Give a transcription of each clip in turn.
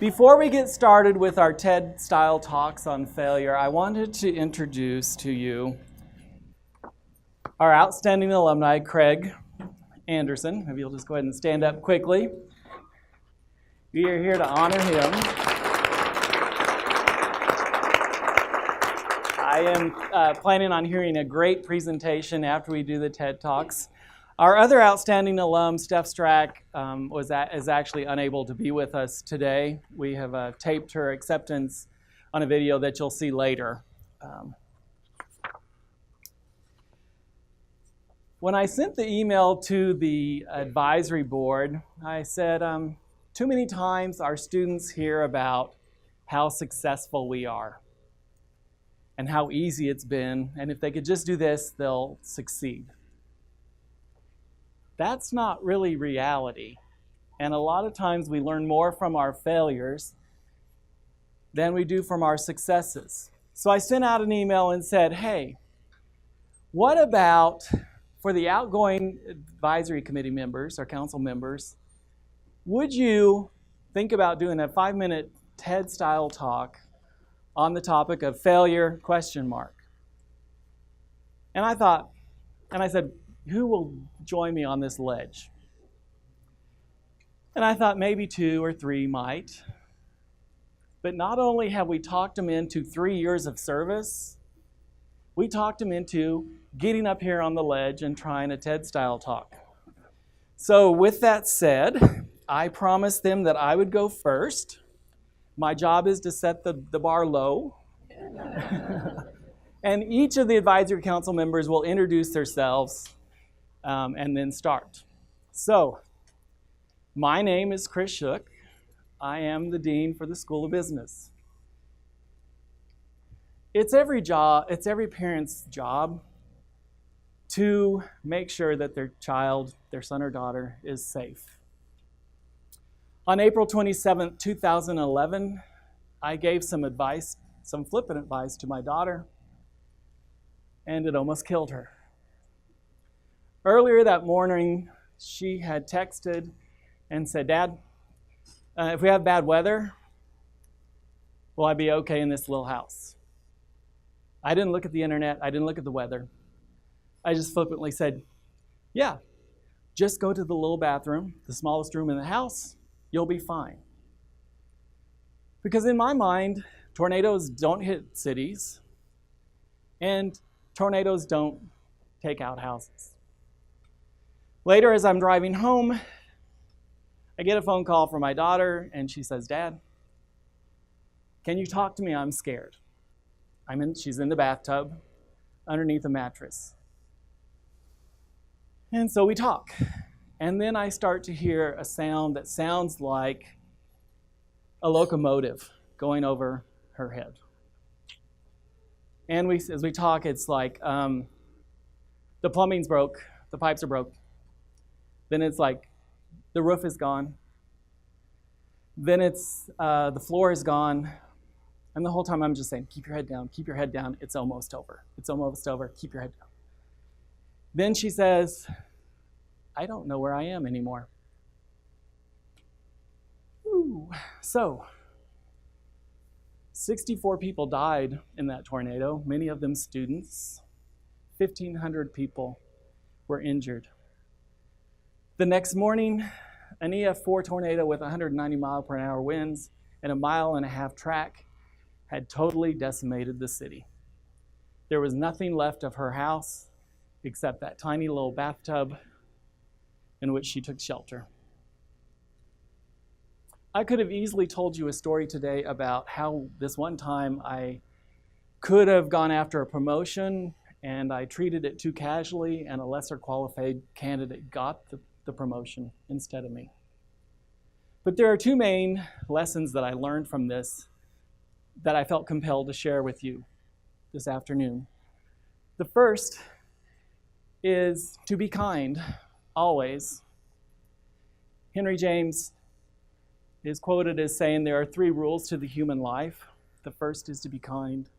Before we get started with our TED-style talks on failure, I wanted to introduce to you our outstanding alumni, Craig Anderson. Maybe you'll just go ahead and stand up quickly. We are here to honor him. I am planning on hearing a great presentation after we do the TED Talks. Our other outstanding alum, Steph Strack, is actually unable to be with us today. We have taped her acceptance on a video that you'll see later. When I sent the email to the advisory board, I said, too many times our students hear about how successful we are and how easy it's been, and if they could just do this, they'll succeed. That's not really reality. And a lot of times we learn more from our failures than we do from our successes. So I sent out an email and said, hey, what about for the outgoing advisory committee members or council members, would you think about doing a 5-minute TED-style talk on the topic of failure, ? And I said, who will join me on this ledge? And I thought maybe 2 or 3 might. But not only have we talked them into 3 years of service, we talked them into getting up here on the ledge and trying a TED-style talk. So with that said, I promised them that I would go first. My job is to set the bar low. And each of the advisory council members will introduce themselves and then start. So, my name is Chris Shook. I am the dean for the School of Business. It's every parent's job to make sure that their child, their son or daughter, is safe. On April 27, 2011, I gave some flippant advice to my daughter, and it almost killed her. Earlier that morning, she had texted and said, Dad, if we have bad weather, will I be okay in this little house? I didn't look at the internet. I didn't look at the weather. I just flippantly said, yeah, just go to the little bathroom, the smallest room in the house. You'll be fine. Because in my mind, tornadoes don't hit cities, and tornadoes don't take out houses. Later, as I'm driving home, I get a phone call from my daughter, and she says, Dad, can you talk to me? I'm scared. She's in the bathtub, underneath a mattress. And so we talk. And then I start to hear a sound that sounds like a locomotive going over her head. And as we talk, it's like the plumbing's broke, the pipes are broke. Then it's like the roof is gone. Then it's the floor is gone. And the whole time I'm just saying, keep your head down, keep your head down. It's almost over. It's almost over. Keep your head down. Then she says, I don't know where I am anymore. Ooh. So, 64 people died in that tornado, many of them students. 1,500 people were injured. The next morning, an EF4 tornado with 190 mile per hour winds and a 1.5 mile track had totally decimated the city. There was nothing left of her house except that tiny little bathtub in which she took shelter. I could have easily told you a story today about how this one time I could have gone after a promotion and I treated it too casually and a lesser qualified candidate got the promotion instead of me. But there are 2 main lessons that I learned from this that I felt compelled to share with you this afternoon. The first is to be kind, always. Henry James is quoted as saying there are 3 rules to the human life. The first is to be kind,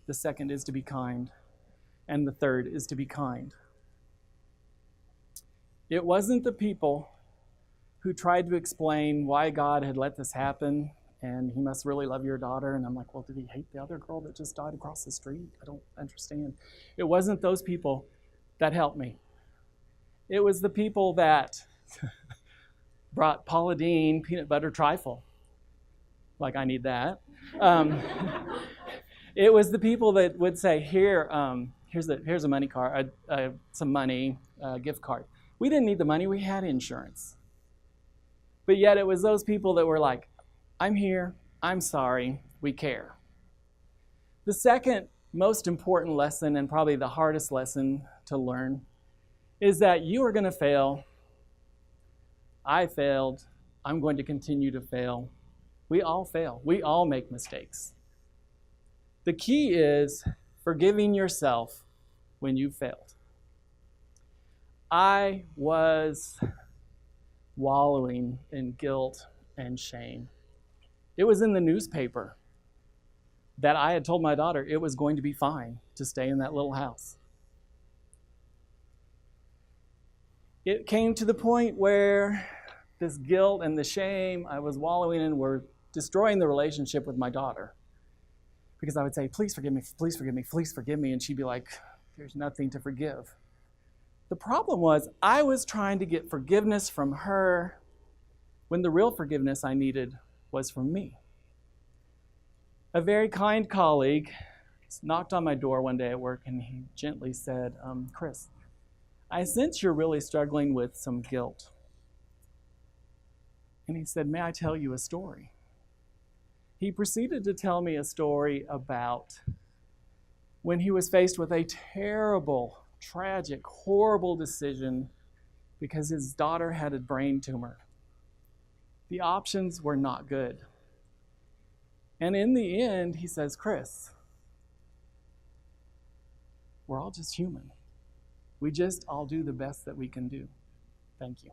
the second is to be kind, and the third is to be kind. It wasn't the people who tried to explain why God had let this happen and he must really love your daughter. And I'm like, well, did he hate the other girl that just died across the street? I don't understand. It wasn't those people that helped me. It was the people that brought Paula Deen peanut butter trifle. Like, I need that. It was the people that would say, here's a money card, some money, gift card. We didn't need the money, we had insurance. But yet it was those people that were like, I'm here, I'm sorry, we care. The second most important lesson, and probably the hardest lesson to learn, is that you are going to fail. I failed. I'm going to continue to fail. We all fail. We all make mistakes. The key is forgiving yourself when you failed. I was wallowing in guilt and shame. It was in the newspaper that I had told my daughter it was going to be fine to stay in that little house. It came to the point where this guilt and the shame I was wallowing in were destroying the relationship with my daughter. Because I would say, please forgive me, please forgive me, please forgive me. And she'd be like, there's nothing to forgive. The problem was I was trying to get forgiveness from her when the real forgiveness I needed was from me. A very kind colleague knocked on my door one day at work and he gently said, Chris, I sense you're really struggling with some guilt. And he said, may I tell you a story? He proceeded to tell me a story about when he was faced with a terrible, tragic, horrible decision because his daughter had a brain tumor. The options were not good. And in the end, he says, Chris, we're all just human. We just all do the best that we can do. Thank you.